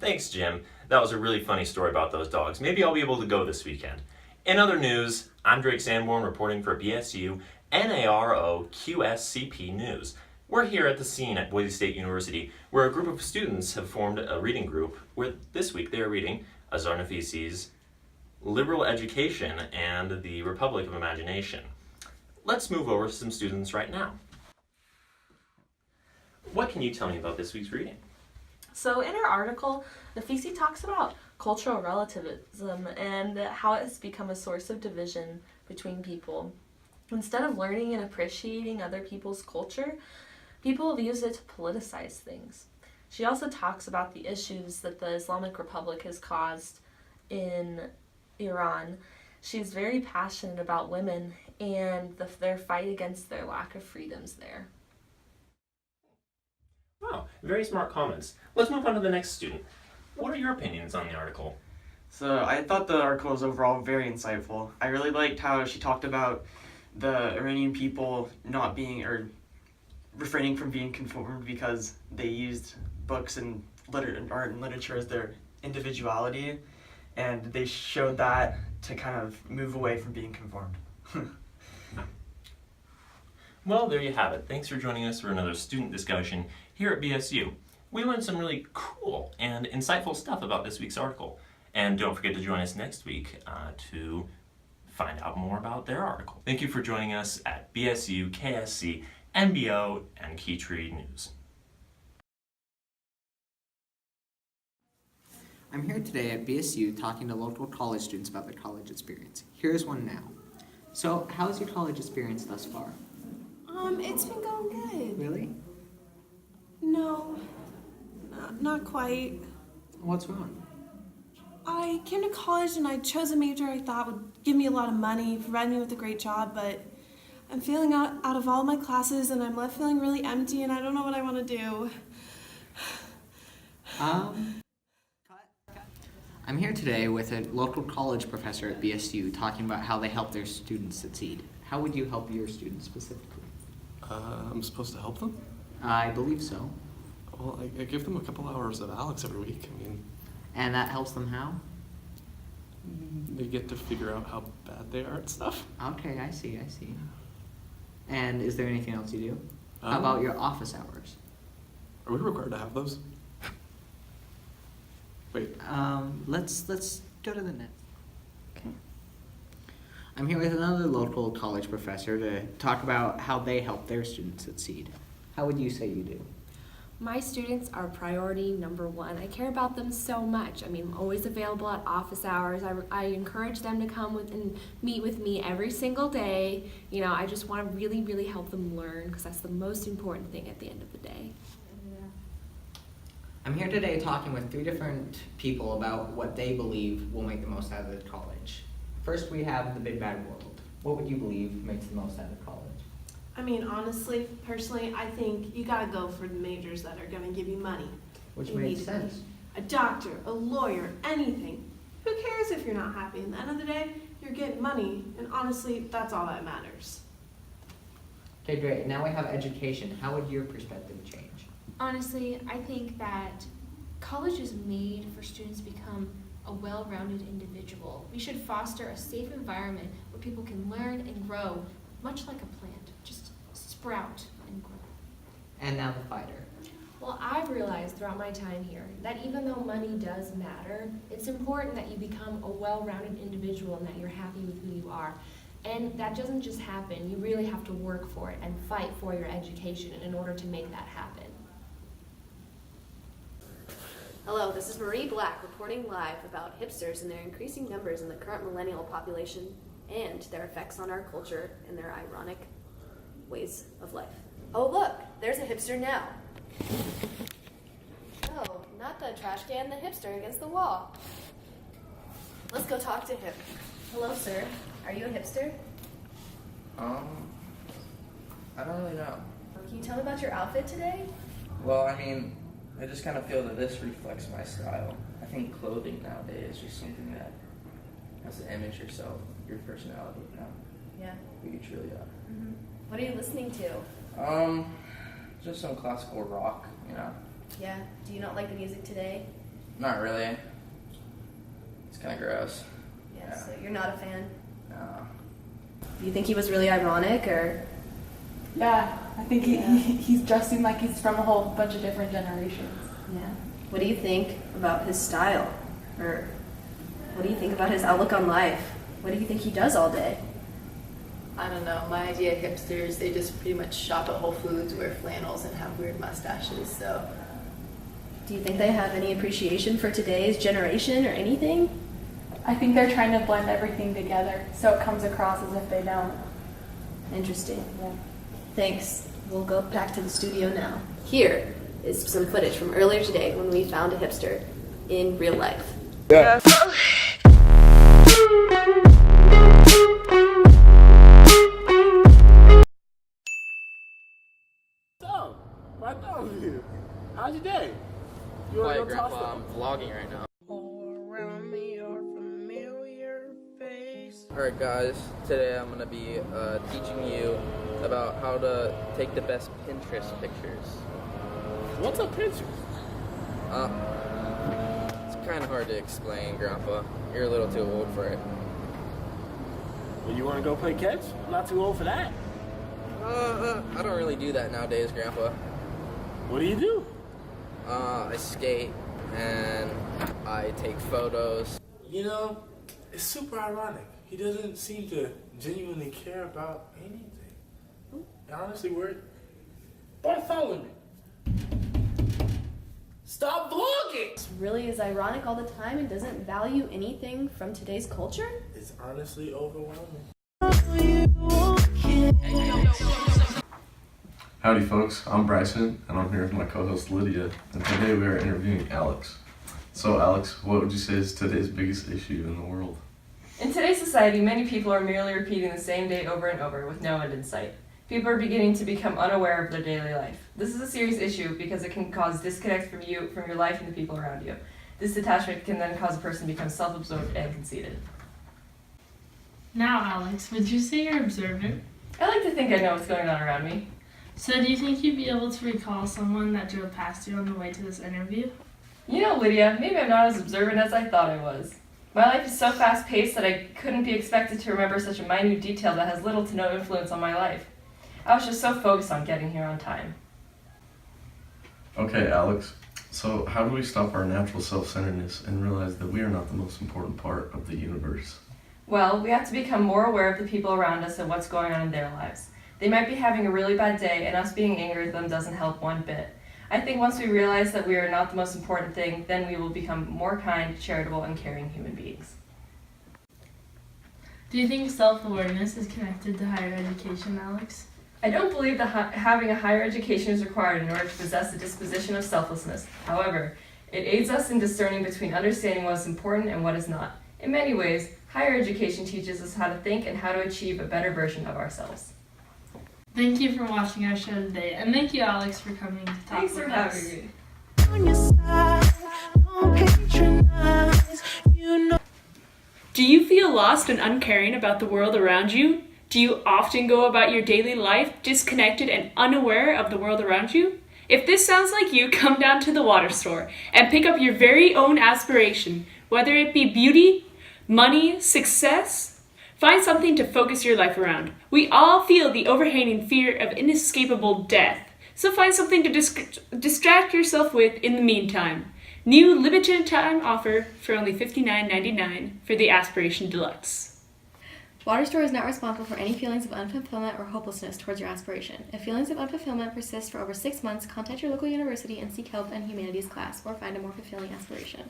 Thanks, Jim. That was a really funny story about those dogs. Maybe I'll be able to go this weekend. In other news, I'm Drake Sanborn reporting for BSU NARO QSCP News. We're here at the scene at Boise State University, where a group of students have formed a reading group where this week they are reading Azar Nafisi's Liberal Education and the Republic of Imagination. Let's move over to some students right now. What can you tell me about this week's reading? So in her article, Nafisi talks about cultural relativism and how it has become a source of division between people. Instead of learning and appreciating other people's culture, people have used it to politicize things. She also talks about the issues that the Islamic Republic has caused in Iran. She's very passionate about women and their fight against their lack of freedoms there. Wow, very smart comments. Let's move on to the next student. What are your opinions on the article? So I thought the article was overall very insightful. I really liked how she talked about the Iranian people not being, or refraining from being conformed because they used books and art and literature as their individuality, and they showed that to kind of move away from being conformed. Well, there you have it. Thanks for joining us for another student discussion here at BSU. We learned some really cool and insightful stuff about this week's article. And don't forget to join us next week to find out more about their article. Thank you for joining us at BSU, KSC, NBO, and Keytree News. I'm here today at BSU talking to local college students about their college experience. Here's one now. So, how's your college experience thus far? It's been going good. Really? No, not quite. What's wrong? I came to college and I chose a major I thought would give me a lot of money, provide me with a great job, but I'm failing out of all my classes and I'm left feeling really empty and I don't know what I want to do. I'm here today with a local college professor at BSU talking about how they help their students succeed. How would you help your students specifically? I'm supposed to help them? I believe so. Well, I give them a couple hours of Alex every week. And that helps them how? They get to figure out how bad they are at stuff. Okay, I see. And is there anything else you do? How about your office hours? Are we required to have those? Wait. Let's go to the next. Okay. I'm here with another local college professor to talk about how they help their students succeed. How would you say you do? My students are priority number one. I care about them so much. I'm always available at office hours. I encourage them to come and meet with me every single day. I just want to really, really help them learn because that's the most important thing at the end of the day. I'm here today talking with 3 different people about what they believe will make the most out of the college. First, we have the big bad world. What would you believe makes the most out of college? Honestly, personally, I think you gotta go for the majors that are gonna give you money. Which You makes need to be sense. A doctor, a lawyer, anything. Who cares if you're not happy? At the end of the day, you're getting money, and honestly, that's all that matters. Okay, great. Now we have education. How would your perspective change? Honestly, I think that college is made for students to become a well-rounded individual. We should foster a safe environment where people can learn and grow, much like a plant, just sprout and grow. And now the fighter. Well, I've realized throughout my time here that even though money does matter, it's important that you become a well-rounded individual and that you're happy with who you are. And that doesn't just happen. You really have to work for it and fight for your education in order to make that happen. Hello, this is Marie Black reporting live about hipsters and their increasing numbers in the current millennial population and their effects on our culture and their ironic ways of life. Oh look, there's a hipster now. Oh, not the trash can, the hipster against the wall. Let's go talk to him. Hello, sir. Are you a hipster? I don't really know. Can you tell me about your outfit today? Well, I just kind of feel that this reflects my style. I think clothing nowadays is just something that has an image yourself, your personality, Yeah. who you truly are. Mm-hmm. What are you listening to? Just some classical rock, Yeah. Do you not like the music today? Not really. It's kind of gross. Yeah, so you're not a fan? No. Do you think he was really ironic, or? Yeah, I think he's dressing like he's from a whole bunch of different generations. Yeah. What do you think about his style? Or what do you think about his outlook on life? What do you think he does all day? I don't know. My idea of hipsters, they just pretty much shop at Whole Foods, wear flannels, and have weird mustaches, so. Do you think they have any appreciation for today's generation or anything? I think they're trying to blend everything together so it comes across as if they don't. Interesting. Yeah. Thanks. We'll go back to the studio now. Here is some footage from earlier today when we found a hipster in real life. Yeah. So, right now, how's your day? You wanna Quiet, go toss Grandpa. them? I'm vlogging right now. Alright guys, today I'm going to be teaching you about how to take the best Pinterest pictures. What's a picture? It's kind of hard to explain, Grandpa. You're a little too old for it. Well, you want to go play catch? I'm not too old for that. I don't really do that nowadays, Grandpa. What do you do? I skate and I take photos. You know, it's super ironic. He doesn't seem to genuinely care about anything. Honestly, Bartholomew, stop vlogging! It's really is ironic all the time and doesn't value anything from today's culture? It's honestly overwhelming. Howdy folks, I'm Bryson and I'm here with my co-host Lydia, and today we are interviewing Alex. So Alex, what would you say is today's biggest issue in the world? In today's society, many people are merely repeating the same day over and over with no end in sight. People are beginning to become unaware of their daily life. This is a serious issue because it can cause disconnect from your life and the people around you. This detachment can then cause a person to become self-absorbed and conceited. Now, Alex, would you say you're observant? I like to think I know what's going on around me. So do you think you'd be able to recall someone that drove past you on the way to this interview? You know, Lydia, maybe I'm not as observant as I thought I was. My life is so fast-paced that I couldn't be expected to remember such a minute detail that has little to no influence on my life. I was just so focused on getting here on time. Okay Alex, so how do we stop our natural self-centeredness and realize that we are not the most important part of the universe? Well, we have to become more aware of the people around us and what's going on in their lives. They might be having a really bad day, and us being angry at them doesn't help one bit. I think once we realize that we are not the most important thing, then we will become more kind, charitable, and caring human beings. Do you think self-awareness is connected to higher education, Alex? I don't believe that having a higher education is required in order to possess a disposition of selflessness. However, it aids us in discerning between understanding what is important and what is not. In many ways, higher education teaches us how to think and how to achieve a better version of ourselves. Thank you for watching our show today, and thank you, Alex, for coming to talk Thanks with for us. having me. Do you feel lost and uncaring about the world around you? Do you often go about your daily life disconnected and unaware of the world around you? If this sounds like you, come down to the water store and pick up your very own aspiration, whether it be beauty, money, success. Find something to focus your life around. We all feel the overhanging fear of inescapable death, so find something to distract yourself with in the meantime. New limited time offer for only $59.99 for the Aspiration Deluxe. Water Store is not responsible for any feelings of unfulfillment or hopelessness towards your aspiration. If feelings of unfulfillment persist for over 6 months, contact your local university and seek help in humanities class or find a more fulfilling aspiration.